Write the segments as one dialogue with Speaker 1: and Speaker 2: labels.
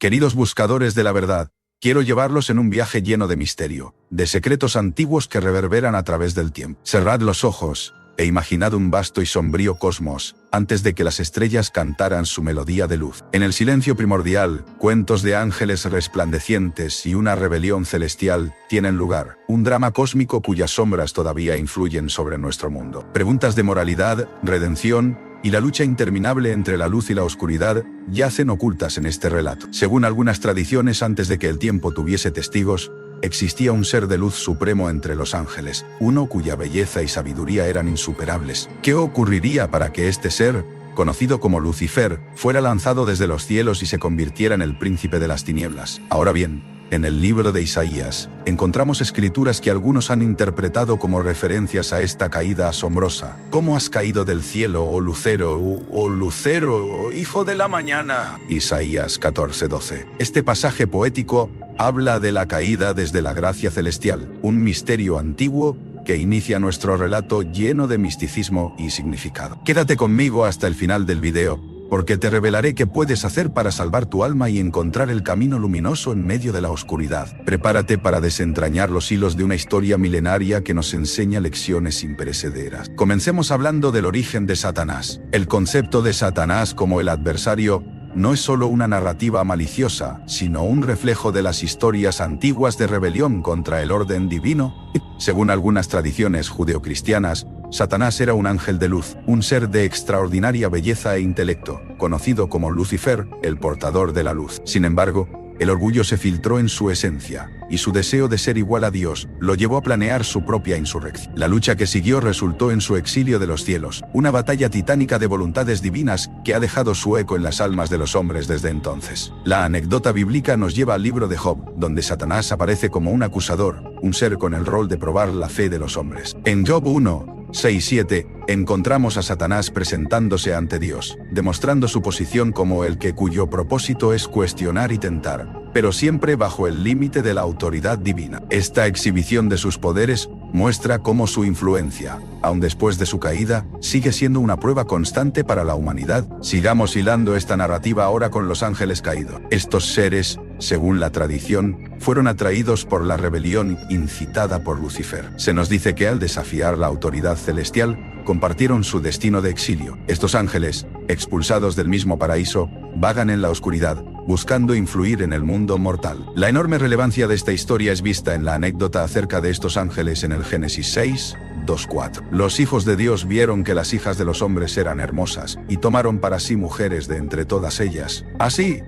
Speaker 1: Queridos buscadores de la verdad, quiero llevarlos en un viaje lleno de misterio, de secretos antiguos que reverberan a través del tiempo. Cerrad los ojos e imaginad un vasto y sombrío cosmos, antes de que las estrellas cantaran su melodía de luz. En el silencio primordial, cuentos de ángeles resplandecientes y una rebelión celestial tienen lugar, un drama cósmico cuyas sombras todavía influyen sobre nuestro mundo. Preguntas de moralidad, redención y la lucha interminable entre la luz y la oscuridad yacen ocultas en este relato. Según algunas tradiciones, antes de que el tiempo tuviese testigos, existía un ser de luz supremo entre los ángeles, uno cuya belleza y sabiduría eran insuperables. ¿Qué ocurriría para que este ser, conocido como Lucifer, fuera lanzado desde los cielos y se convirtiera en el príncipe de las tinieblas? Ahora bien, en el libro de Isaías, encontramos escrituras que algunos han interpretado como referencias a esta caída asombrosa. ¿Cómo has caído del cielo, oh Lucero, oh Lucero, oh hijo de la mañana? Isaías 14:12. Este pasaje poético habla de la caída desde la gracia celestial, un misterio antiguo que inicia nuestro relato lleno de misticismo y significado. Quédate conmigo hasta el final del video, porque te revelaré qué puedes hacer para salvar tu alma y encontrar el camino luminoso en medio de la oscuridad. Prepárate para desentrañar los hilos de una historia milenaria que nos enseña lecciones imperecederas. Comencemos hablando del origen de Satanás. El concepto de Satanás como el adversario no es solo una narrativa maliciosa, sino un reflejo de las historias antiguas de rebelión contra el orden divino. Según algunas tradiciones judeocristianas, Satanás era un ángel de luz, un ser de extraordinaria belleza e intelecto, conocido como Lucifer, el portador de la luz. Sin embargo, el orgullo se filtró en su esencia, y su deseo de ser igual a Dios lo llevó a planear su propia insurrección. La lucha que siguió resultó en su exilio de los cielos, una batalla titánica de voluntades divinas que ha dejado su eco en las almas de los hombres desde entonces. La anécdota bíblica nos lleva al libro de Job, donde Satanás aparece como un acusador, un ser con el rol de probar la fe de los hombres. En Job 1:6-7, encontramos a Satanás presentándose ante Dios, demostrando su posición como el que cuyo propósito es cuestionar y tentar, pero siempre bajo el límite de la autoridad divina. Esta exhibición de sus poderes muestra cómo su influencia, aun después de su caída, sigue siendo una prueba constante para la humanidad. Sigamos hilando esta narrativa ahora con los ángeles caídos. Estos seres, según la tradición, fueron atraídos por la rebelión incitada por Lucifer. Se nos dice que al desafiar la autoridad celestial, compartieron su destino de exilio. Estos ángeles, expulsados del mismo paraíso, vagan en la oscuridad, buscando influir en el mundo mortal. La enorme relevancia de esta historia es vista en la anécdota acerca de estos ángeles en el Génesis 6:2-4. Los hijos de Dios vieron que las hijas de los hombres eran hermosas, y tomaron para sí mujeres de entre todas ellas. Así,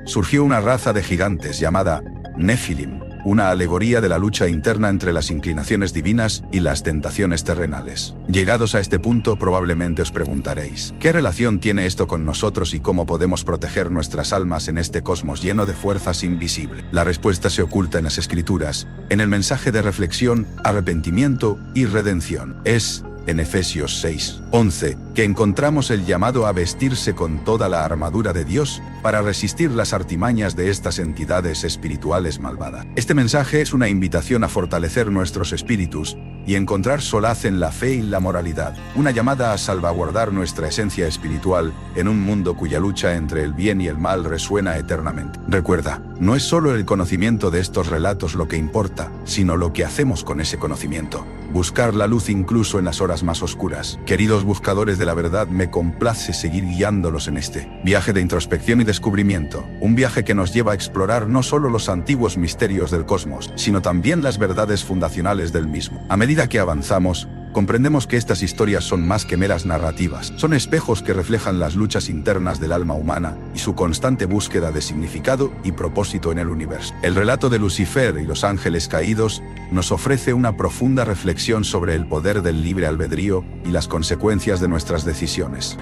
Speaker 1: surgió una raza de gigantes llamada Nefilim, una alegoría de la lucha interna entre las inclinaciones divinas y las tentaciones terrenales. Llegados a este punto, probablemente os preguntaréis, ¿qué relación tiene esto con nosotros y cómo podemos proteger nuestras almas en este cosmos lleno de fuerzas invisibles? La respuesta se oculta en las Escrituras, en el mensaje de reflexión, arrepentimiento y redención. Es en Efesios 6:11, que encontramos el llamado a vestirse con toda la armadura de Dios para resistir las artimañas de estas entidades espirituales malvadas. Este mensaje es una invitación a fortalecer nuestros espíritus y encontrar solaz en la fe y la moralidad, una llamada a salvaguardar nuestra esencia espiritual en un mundo cuya lucha entre el bien y el mal resuena eternamente. Recuerda, no es solo el conocimiento de estos relatos lo que importa, sino lo que hacemos con ese conocimiento. Buscar la luz incluso en las horas más oscuras. Queridos buscadores de la verdad, me complace seguir guiándolos en este viaje de introspección y descubrimiento, un viaje que nos lleva a explorar no solo los antiguos misterios del cosmos, sino también las verdades fundacionales del mismo. A medida que avanzamos, comprendemos que estas historias son más que meras narrativas, son espejos que reflejan las luchas internas del alma humana y su constante búsqueda de significado y propósito en el universo. El relato de Lucifer y los ángeles caídos nos ofrece una profunda reflexión sobre el poder del libre albedrío y las consecuencias de nuestras decisiones.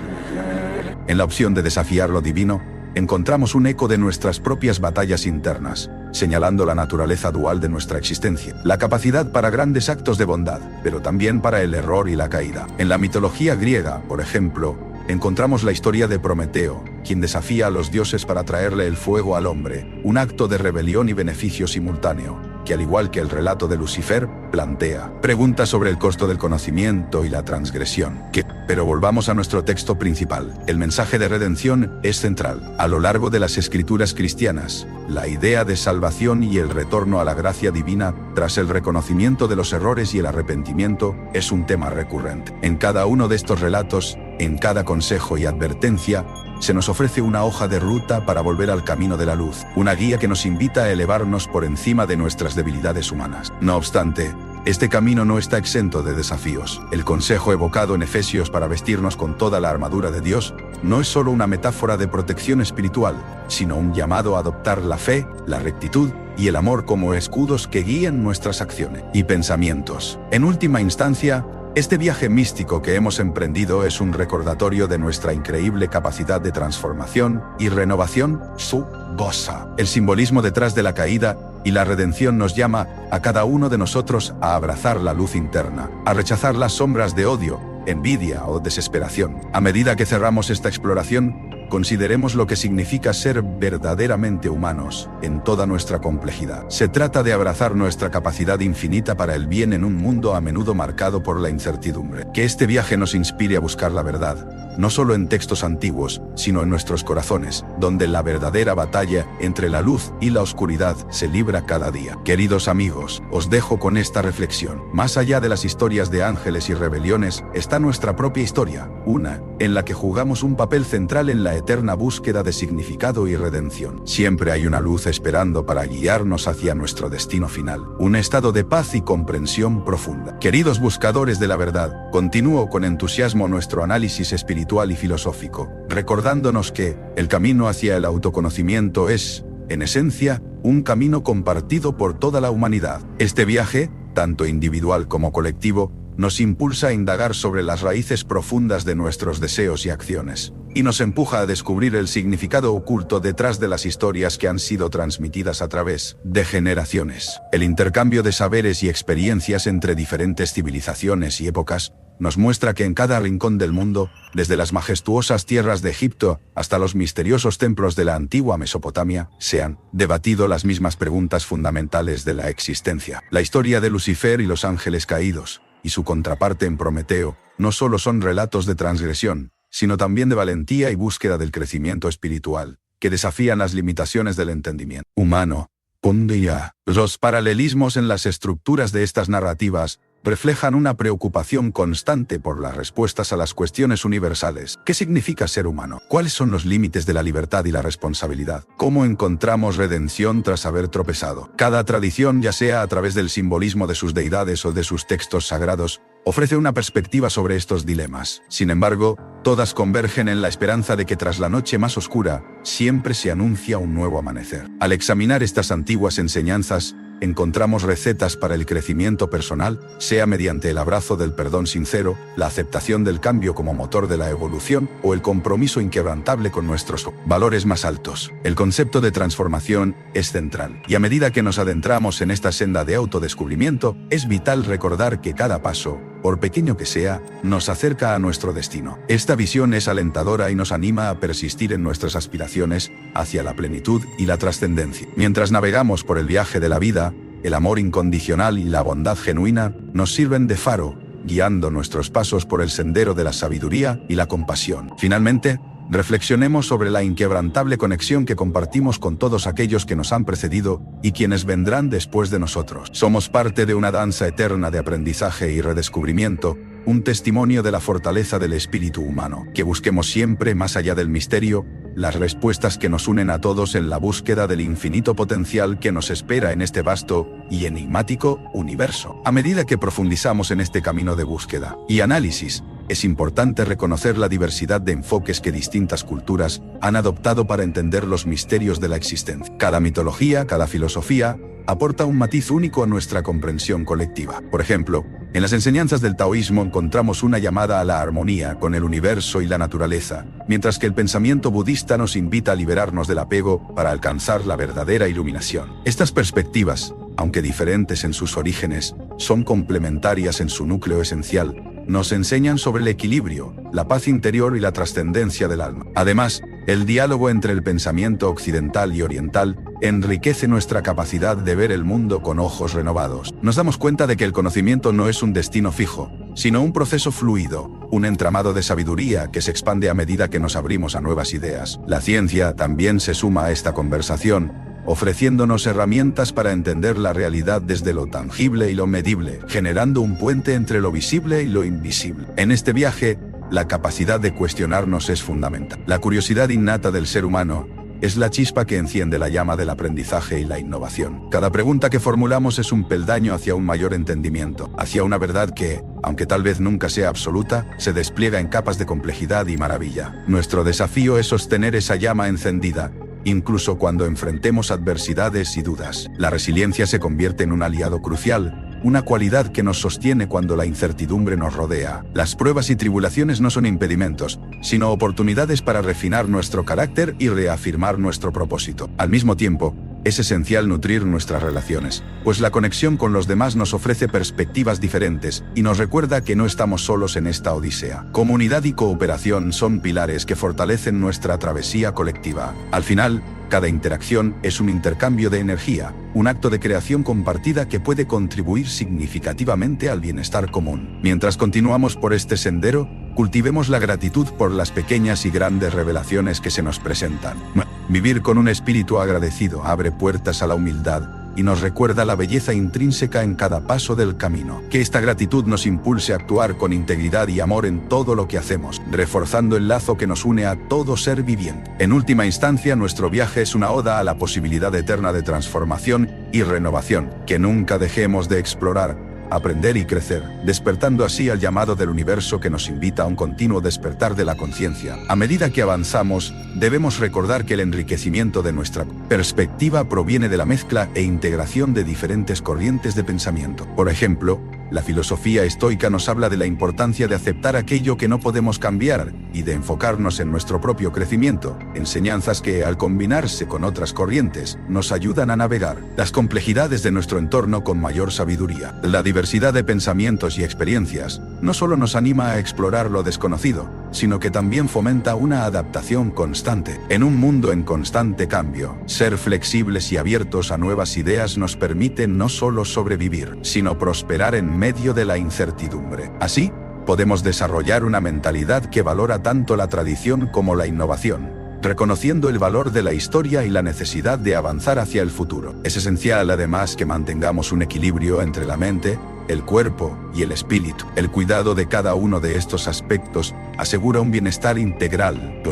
Speaker 1: En la opción de desafiar lo divino, encontramos un eco de nuestras propias batallas internas, señalando la naturaleza dual de nuestra existencia, la capacidad para grandes actos de bondad, pero también para el error y la caída. En la mitología griega, por ejemplo, encontramos la historia de Prometeo, quien desafía a los dioses para traerle el fuego al hombre, un acto de rebelión y beneficio simultáneo. que al igual que el relato de Lucifer, plantea preguntas sobre el costo del conocimiento y la transgresión. Pero volvamos a nuestro texto principal. El mensaje de redención es central. A lo largo de las escrituras cristianas, la idea de salvación y el retorno a la gracia divina, tras el reconocimiento de los errores y el arrepentimiento, es un tema recurrente. En cada uno de estos relatos, en cada consejo y advertencia, se nos ofrece una hoja de ruta para volver al camino de la luz, una guía que nos invita a elevarnos por encima de nuestras debilidades humanas. No obstante, este camino no está exento de desafíos. El consejo evocado en Efesios para vestirnos con toda la armadura de Dios no es solo una metáfora de protección espiritual, sino un llamado a adoptar la fe, la rectitud y el amor como escudos que guían nuestras acciones y pensamientos. En última instancia, este viaje místico que hemos emprendido es un recordatorio de nuestra increíble capacidad de transformación y renovación, su goza. El simbolismo detrás de la caída y la redención nos llama a cada uno de nosotros a abrazar la luz interna, a rechazar las sombras de odio, envidia o desesperación. A medida que cerramos esta exploración, consideremos lo que significa ser verdaderamente humanos, en toda nuestra complejidad. Se trata de abrazar nuestra capacidad infinita para el bien en un mundo a menudo marcado por la incertidumbre. Que este viaje nos inspire a buscar la verdad, no solo en textos antiguos, sino en nuestros corazones, donde la verdadera batalla entre la luz y la oscuridad se libra cada día. Queridos amigos, os dejo con esta reflexión. Más allá de las historias de ángeles y rebeliones, está nuestra propia historia, una en la que jugamos un papel central en la eterna búsqueda de significado y redención. Siempre hay una luz esperando para guiarnos hacia nuestro destino final, un estado de paz y comprensión profunda. Queridos buscadores de la verdad, continúo con entusiasmo nuestro análisis espiritual y filosófico, recordándonos que el camino hacia el autoconocimiento es, en esencia, un camino compartido por toda la humanidad. Este viaje, tanto individual como colectivo, nos impulsa a indagar sobre las raíces profundas de nuestros deseos y acciones, y nos empuja a descubrir el significado oculto detrás de las historias que han sido transmitidas a través de generaciones. El intercambio de saberes y experiencias entre diferentes civilizaciones y épocas nos muestra que en cada rincón del mundo, desde las majestuosas tierras de Egipto hasta los misteriosos templos de la antigua Mesopotamia, se han debatido las mismas preguntas fundamentales de la existencia. La historia de Lucifer y los ángeles caídos, y su contraparte en Prometeo, no solo son relatos de transgresión, sino también de valentía y búsqueda del crecimiento espiritual, que desafían las limitaciones del entendimiento humano. Los paralelismos en las estructuras de estas narrativas reflejan una preocupación constante por las respuestas a las cuestiones universales. ¿Qué significa ser humano? ¿Cuáles son los límites de la libertad y la responsabilidad? ¿Cómo encontramos redención tras haber tropezado? Cada tradición, ya sea a través del simbolismo de sus deidades o de sus textos sagrados, ofrece una perspectiva sobre estos dilemas. Sin embargo, todas convergen en la esperanza de que tras la noche más oscura, siempre se anuncia un nuevo amanecer. Al examinar estas antiguas enseñanzas, encontramos recetas para el crecimiento personal, sea mediante el abrazo del perdón sincero, la aceptación del cambio como motor de la evolución o el compromiso inquebrantable con nuestros valores más altos. El concepto de transformación es central, y a medida que nos adentramos en esta senda de autodescubrimiento, es vital recordar que cada paso, por pequeño que sea, nos acerca a nuestro destino. Esta visión es alentadora y nos anima a persistir en nuestras aspiraciones hacia la plenitud y la trascendencia. Mientras navegamos por el viaje de la vida, el amor incondicional y la bondad genuina nos sirven de faro, guiando nuestros pasos por el sendero de la sabiduría y la compasión. Finalmente, reflexionemos sobre la inquebrantable conexión que compartimos con todos aquellos que nos han precedido y quienes vendrán después de nosotros. Somos parte de una danza eterna de aprendizaje y redescubrimiento, un testimonio de la fortaleza del espíritu humano. Que busquemos siempre, más allá del misterio, las respuestas que nos unen a todos en la búsqueda del infinito potencial que nos espera en este vasto y enigmático universo. A medida que profundizamos en este camino de búsqueda y análisis, es importante reconocer la diversidad de enfoques que distintas culturas han adoptado para entender los misterios de la existencia. Cada mitología, cada filosofía, aporta un matiz único a nuestra comprensión colectiva. Por ejemplo, en las enseñanzas del taoísmo encontramos una llamada a la armonía con el universo y la naturaleza, mientras que el pensamiento budista nos invita a liberarnos del apego para alcanzar la verdadera iluminación. Estas perspectivas, aunque diferentes en sus orígenes, son complementarias en su núcleo esencial. Nos enseñan sobre el equilibrio, la paz interior y la trascendencia del alma. Además, El diálogo entre el pensamiento occidental y oriental enriquece nuestra capacidad de ver el mundo con ojos renovados. Nos damos cuenta de que el conocimiento no es un destino fijo, sino un proceso fluido, un entramado de sabiduría que se expande a medida que nos abrimos a nuevas ideas. La ciencia también se suma a esta conversación, ofreciéndonos herramientas para entender la realidad desde lo tangible y lo medible, generando un puente entre lo visible y lo invisible. En este viaje, la capacidad de cuestionarnos es fundamental. La curiosidad innata del ser humano es la chispa que enciende la llama del aprendizaje y la innovación. Cada pregunta que formulamos es un peldaño hacia un mayor entendimiento, hacia una verdad que, aunque tal vez nunca sea absoluta, se despliega en capas de complejidad y maravilla. Nuestro desafío es sostener esa llama encendida, incluso cuando enfrentemos adversidades y dudas. La resiliencia se convierte en un aliado crucial, una cualidad que nos sostiene cuando la incertidumbre nos rodea. Las pruebas y tribulaciones no son impedimentos, sino oportunidades para refinar nuestro carácter y reafirmar nuestro propósito. Al mismo tiempo, es esencial nutrir nuestras relaciones, pues la conexión con los demás nos ofrece perspectivas diferentes y nos recuerda que no estamos solos en esta odisea. Comunidad y cooperación son pilares que fortalecen nuestra travesía colectiva. Al final, cada interacción es un intercambio de energía, un acto de creación compartida que puede contribuir significativamente al bienestar común. Mientras continuamos por este sendero, cultivemos la gratitud por las pequeñas y grandes revelaciones que se nos presentan. Vivir con un espíritu agradecido abre puertas a la humildad y nos recuerda la belleza intrínseca en cada paso del camino. Que esta gratitud nos impulse a actuar con integridad y amor en todo lo que hacemos, reforzando el lazo que nos une a todo ser viviente. En última instancia, nuestro viaje es una oda a la posibilidad eterna de transformación y renovación, que nunca dejemos de explorar, aprender y crecer, despertando así al llamado del universo que nos invita a un continuo despertar de la conciencia. A medida que avanzamos, debemos recordar que el enriquecimiento de nuestra perspectiva proviene de la mezcla e integración de diferentes corrientes de pensamiento. Por ejemplo, la filosofía estoica nos habla de la importancia de aceptar aquello que no podemos cambiar y de enfocarnos en nuestro propio crecimiento, enseñanzas que, al combinarse con otras corrientes, nos ayudan a navegar las complejidades de nuestro entorno con mayor sabiduría. La diversidad de pensamientos y experiencias no solo nos anima a explorar lo desconocido, sino que también fomenta una adaptación constante. En un mundo en constante cambio, ser flexibles y abiertos a nuevas ideas nos permite no solo sobrevivir, sino prosperar en medio de la incertidumbre. Así, podemos desarrollar una mentalidad que valora tanto la tradición como la innovación, reconociendo el valor de la historia y la necesidad de avanzar hacia el futuro. Es esencial además que mantengamos un equilibrio entre la mente, el cuerpo y el espíritu. El cuidado de cada uno de estos aspectos asegura un bienestar integral.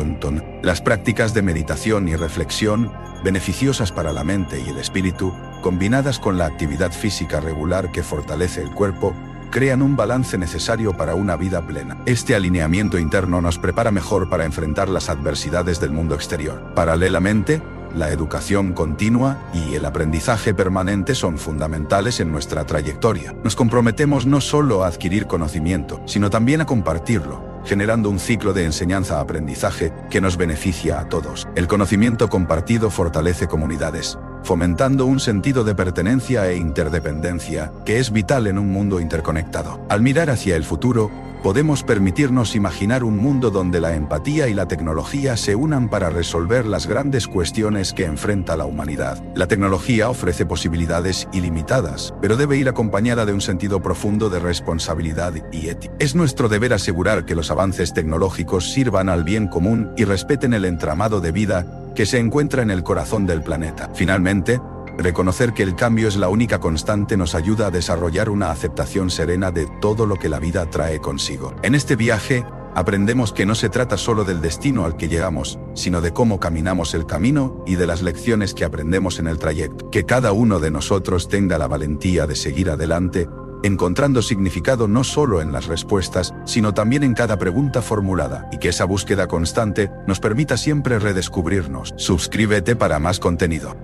Speaker 1: Las prácticas de meditación y reflexión, beneficiosas para la mente y el espíritu, combinadas con la actividad física regular que fortalece el cuerpo, crean un balance necesario para una vida plena. Este alineamiento interno nos prepara mejor para enfrentar las adversidades del mundo exterior. Paralelamente, la educación continua y el aprendizaje permanente son fundamentales en nuestra trayectoria. Nos comprometemos no solo a adquirir conocimiento, sino también a compartirlo, generando un ciclo de enseñanza-aprendizaje que nos beneficia a todos. El conocimiento compartido fortalece comunidades, fomentando un sentido de pertenencia e interdependencia que es vital en un mundo interconectado. Al mirar hacia el futuro, podemos permitirnos imaginar un mundo donde la empatía y la tecnología se unan para resolver las grandes cuestiones que enfrenta la humanidad. La tecnología ofrece posibilidades ilimitadas, pero debe ir acompañada de un sentido profundo de responsabilidad y ética. Es nuestro deber asegurar que los avances tecnológicos sirvan al bien común y respeten el entramado de vida que se encuentra en el corazón del planeta. Finalmente, reconocer que el cambio es la única constante nos ayuda a desarrollar una aceptación serena de todo lo que la vida trae consigo. En este viaje, aprendemos que no se trata solo del destino al que llegamos, sino de cómo caminamos el camino y de las lecciones que aprendemos en el trayecto. Que cada uno de nosotros tenga la valentía de seguir adelante, encontrando significado no solo en las respuestas, sino también en cada pregunta formulada, y que esa búsqueda constante nos permita siempre redescubrirnos. Suscríbete para más contenido.